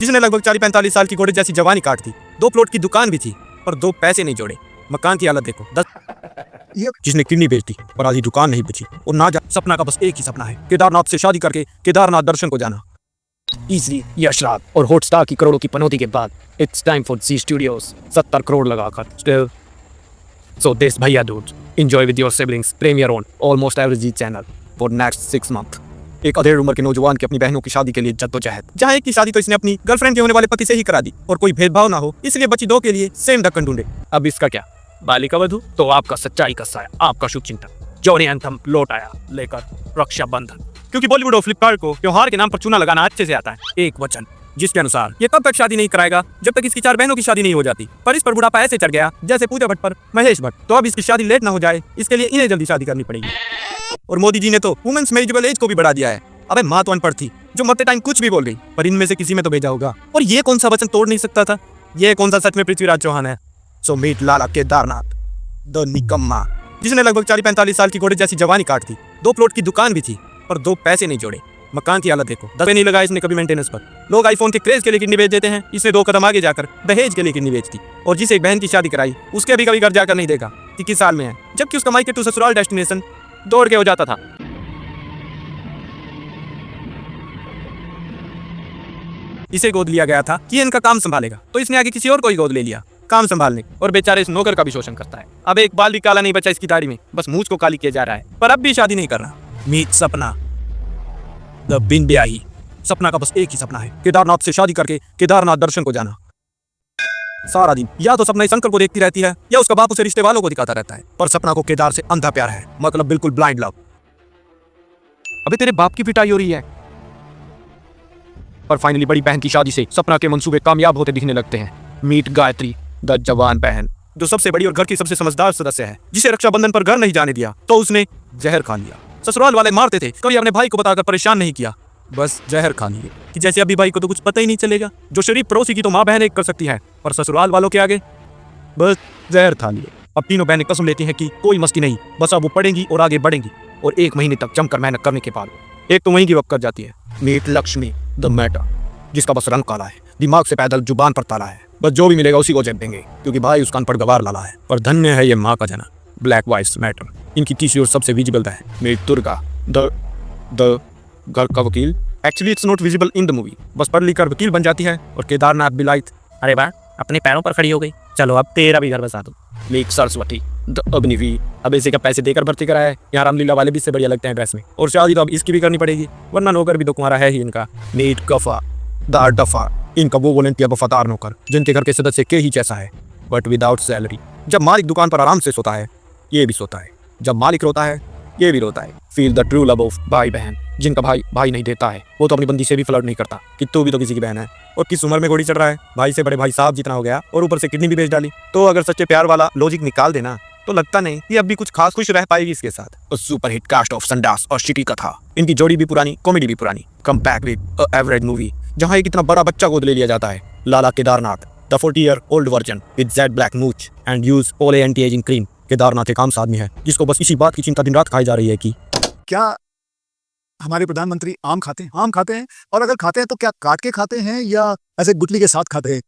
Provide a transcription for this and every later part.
जिसने लगभग 40-45 साल की घोड़े जैसी जवानी काट दी। 2 प्लॉट की दुकान भी थी पर 2 पैसे नहीं जोड़े। मकान की हालत देखो 10। जिसने किडनी बेच दी और आधी दुकान नहीं बची और ना जा सपना का बस एक ही सपना है, केदारनाथ से शादी करके केदारनाथ दर्शन को जाना। इजली यशराज और हॉटस्टार की करोड़ों की पनौती के बाद it's time for Zee Studios 70 crore लगाकर स्टिल सो दिस भैया dude enjoy with your siblings premiere on almost every Zee channel for next 6 month. एक अधेड़ उम्र के नौजवान की अपनी बहनों की शादी के लिए जद्दोजहद, जहाँ एक की शादी तो इसने अपनी गर्लफ्रेंड के होने वाले पति से ही करा दी और कोई भेदभाव ना हो इसलिए बची 2 के लिए सेम ढक्कन ढूंढे। अब इसका क्या, बालिका वधू तो आपका सच्चाई का साया, आपका शुभ चिंतन जॉनी एंथम लौट आया लेकर रक्षाबंधन, क्योंकि बॉलीवुड और फ्लिपकार्ट को त्योहार के नाम पर चूना लगाना अच्छे से आता है। एक वचन जिसके अनुसार ये तब तक शादी नहीं कराएगा जब तक इसकी 4 बहनों की शादी नहीं हो जाती। पर इस पर बुढ़ापा ऐसे चढ़ गया जैसे पूजा भट्ट पर महेश भट्ट। तो अब इसकी शादी लेट ना हो जाए इसके लिए इन्हें जल्दी शादी करनी पड़ेगी। और मोदी जी ने तो वुमेन्स मैरिजेबल एज को भी बढ़ा दिया है। अबे माँ तो अनपढ़ थी जो मरते टाइम कुछ भी बोल गई, पर इनमें से किसी में तो भेजा होगा। और ये कौन सा वचन तोड़ नहीं सकता था? ये कौन सा सच में पृथ्वीराज चौहान है? So meet Lala Kedarnath the निकम्मा, जिसने लगभग 40-45 साल की घोड़े जैसी जवानी काट दी। 2 प्लॉट की दुकान भी थी पर 2 पैसे नहीं जोड़े। मकान की हालत देखो 10 नहीं लगा इसने कभी मेंटेनेंस पर। लोग आईफोन के क्रेज के लिए किडनी बेच देते हैं, इसने 2 कदम आगे जाकर दहेज के लिए किडनी बेच दी। और जिसे एक बहन की शादी कराई उसके भी कभी घर जाकर नहीं देखा कि किस साल में है, जबकि उसका मायके टू ससुराल डेस्टिनेशन दौड़ के हो जाता था। इसे गोद लिया गया था कि ये इनका काम संभालेगा, तो इसने आगे किसी और को ही गोद ले लिया काम संभालने। और बेचारे इस नौकर का भी शोषण करता है। अब एक बाल भी काला नहीं बचा इसकी दाढ़ी में, बस मूंछ को काली किया जा रहा है। पर अब भी शादी नहीं कर रहा। मीट सपना द बिन ब्याही, सपना का बस एक ही सपना है, केदारनाथ से शादी करके केदारनाथ दर्शन को जाना। सारा दिन या तो सपना इस अंकल को देखती रहती है या उसका बाप उसे रिश्ते वालों को दिखाता रहता है। पर सपना को केदार से अंधा प्यार है, मतलब बिल्कुल ब्लाइंड लव। अबे तेरे बाप की पिटाई हो रही है। पर फाइनली बड़ी बहन की शादी से सपना के मंसूबे कामयाब होते दिखने लगते हैं। मीट गायत्री द जवान बहन, जो सबसे बड़ी और घर की सबसे समझदार सदस्य है, जिसे रक्षाबंधन पर घर नहीं जाने दिया तो उसने जहर खा लिया। ससुराल वाले मारते थे, कभी अपने भाई को बताकर परेशान नहीं किया, बस जहर खा लिए कि जैसे अभी भाई को तो कुछ पता ही नहीं चलेगा। जो शरीफ पड़ोसी की तो माँ बहन एक कर सकती है, पर ससुराल वालों के आगे बस जहर खा लिए। अब तीनों बहनें कसम लेती हैं कि कोई मस्ती नहीं, बस अब वो पढ़ेंगी और आगे बढ़ेंगी। और 1 महीने तक जमकर मेहनत करने के बाद एक तो वहीं गिव अप कर जाती है। मीट लक्ष्मी द मैटर, जिसका बस रंग काला है, दिमाग से पैदल जुबान पर ताला है, बस जो भी मिलेगा उसी को जेब देंगे क्योंकि भाई उसका अनपढ़ गवार लाला है। पर धन्य है ये माँ का जना। ब्लैक वाइस मैटर, इनकी तीसरी और सबसे विजिबल है मीट दुर्गा द घर का वकील। Actually it's not visible in the movie, बस पढ़ लिख कर वकील बन जाती है और केदारनाथ बिलायत अरे वाह अपने पैरों पर खड़ी हो गई, चलो अब तेरा भी घर बसा दो। लेक सरस्वती द अग्निवीर, अब इसे का पैसे देकर भर्ती कराया है। यहाँ रामलीला वाले भी इससे बढ़िया लगते हैं ड्रेस में। और शादी तो अब इसकी भी करनी पड़ेगी वरना नौकर भी तो कुंवारा है ही इनका। मीट गफा द डफा, इनका वो वॉलंटियर वफादार नौकर जिनके घर के सदस्य के ही जैसा है बट विदाउट सैलरी। जब मालिक दुकान पर आराम से सोता है ये भी सोता है, जब मालिक रोता है ये भी रोता है। Feel the true love of भाई बहन, जिनका भाई नहीं देता है, वो तो अपनी बंदी से भी फ्लर्ट नहीं करता कि तू भी तो किसी की बहन है। और किस उम्र में घोड़ी चढ़ रहा है, भाई से बड़े भाई साहब जितना हो गया और ऊपर से किडनी भी बेच डाली। तो अगर सच्चे प्यार वाला लॉजिक निकाल देना तो लगता नहीं कि अब भी कुछ खास खुश रह पाएगी इसके साथ। सुपर हिट कास्ट ऑफ संडास और शिटी कथा, इनकी जोड़ी भी पुरानी, कॉमेडी भी पुरानी। Come back with average movie जहाँ एक इतना बड़ा बच्चा गोद ले लिया जाता है। Lala Kedarnath the 40-year-old version with the black मूछ and use Olay anti ageing cream. Kedarnath एक आम आदमी है जिसको बस इसी बात की चिंता दिन रात खाई जा रही है कि क्या हमारे प्रधानमंत्री आम खाते हैं? आम खाते हैं, और अगर खाते हैं तो क्या काट के खाते हैं या ऐसे गुटली के साथ खाते हैं?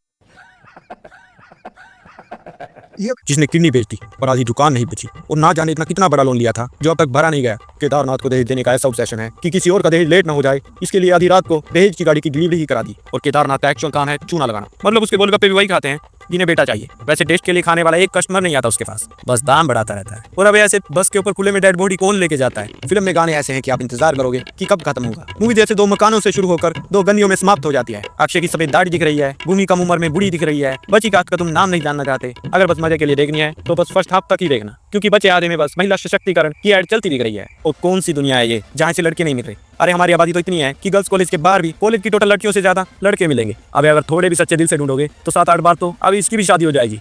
जिसने किडनी बेच दी और आधी दुकान नहीं बची और ना जाने इतना कितना बड़ा लोन लिया था जो अब तक भरा नहीं गया। केदारनाथ को दहेज देने का ऐसा ऑब्सेशन है कि किसी और का दहेज लेट ना हो जाए, इसके लिए आधी रात को दहेज की गाड़ी की डिलीवरी ही करा दी। और केदारनाथ का एक्चुअल काम है चूना लगाना, मतलब उसके गोलगप्पे भी वही खाते हैं जिन्हें बेटा चाहिए। वैसे टेस्ट के लिए खाने वाला एक कस्टमर नहीं आता उसके पास, बस दाम बढ़ाता रहता है। और अब ऐसे बस के ऊपर खुले में डेड बॉडी कौन लेके जाता है? फिल्म में गाने ऐसे हैं कि आप इंतजार करोगे कि कब खत्म होगा। मूवी जैसे 2 मकानों से शुरू होकर 2 गलियों में समाप्त हो जाती है। अक्षय की सफेद दाढ़ी दिख रही है, भूमि कम उम्र में बूढ़ी दिख रही है, बची का तुम नाम नहीं जानना चाहते। अगर बस मजे के लिए देखनी है तो बस फर्स्ट हाफ तक ही देखना, क्योंकि बचे आधे में बस महिला सशक्तिकरण की ऐड चलती दिख रही है। और कौन सी दुनिया है ये जहाँ से लड़के नहीं मिल रहे? अरे हमारी आबादी तो इतनी है कि गर्ल्स कॉलेज के बाहर भी कॉलेज की टोटल लड़कियों से ज्यादा लड़के मिलेंगे। अब अगर थोड़े भी सच्चे दिल से ढूंढोगे तो 7-8 बार तो अब इसकी भी शादी हो जाएगी।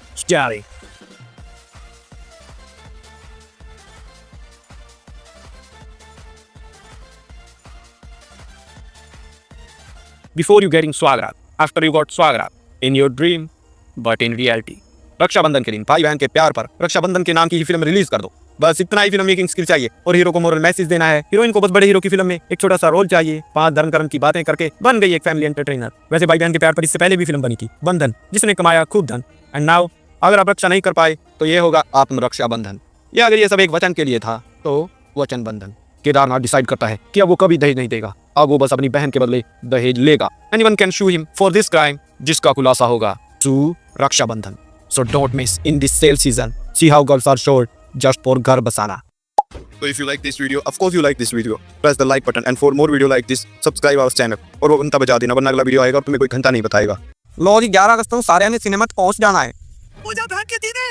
Before you getting Swagrat, after you got Swagrat in your dream, but in reality। Rakshabandhan के दिन भाई बहन के प्यार पर रक्षाबंधन के नाम की ही फिल्म रिलीज कर दो। बस इतना ही फिल्म मेकिंग स्किल चाहिए और हीरो को मोरल मैसेज देना है। हीरोइन को बस बड़े हीरो की फिल्म में एक छोटा सा रोल चाहिए। 5 धर्म कर्म की बातें करके बन गई एक फैमिली एंटरटेनर। वैसे भाई बहन के प्यार पर इससे पहले भी फिल्म बनी थी बंधन, जिसने कमाया खूब धन। एंड नाउ अगर आप रक्षा नहीं कर पाए तो ये होगा आत्मरक्षा बंधन। या अगर ये सब एक वचन के लिए था तो वचन बंधन। केदारनाथ डिसाइड करता है कि अब वो कभी दहेज नहीं देगा, अब वो बस अपनी बहन के बदले दहेज लेगा। Anyone can sue him for this crime, जिसका खुलासा होगा through Raksha Bandhan. So don't miss in this sale season, see how girls are shored just for घर बसाना। So if you like this video, of course you like this video, press the like button and for more video like this, subscribe our channel और वो घंटा बजा देना वरना अगला video आएगा और तुम्हें कोई घंटा नहीं बताएगा। लो जी 11 अगस्त को सारे ने सिनेमा पहुंच जाना है। मुझे बहन के दीने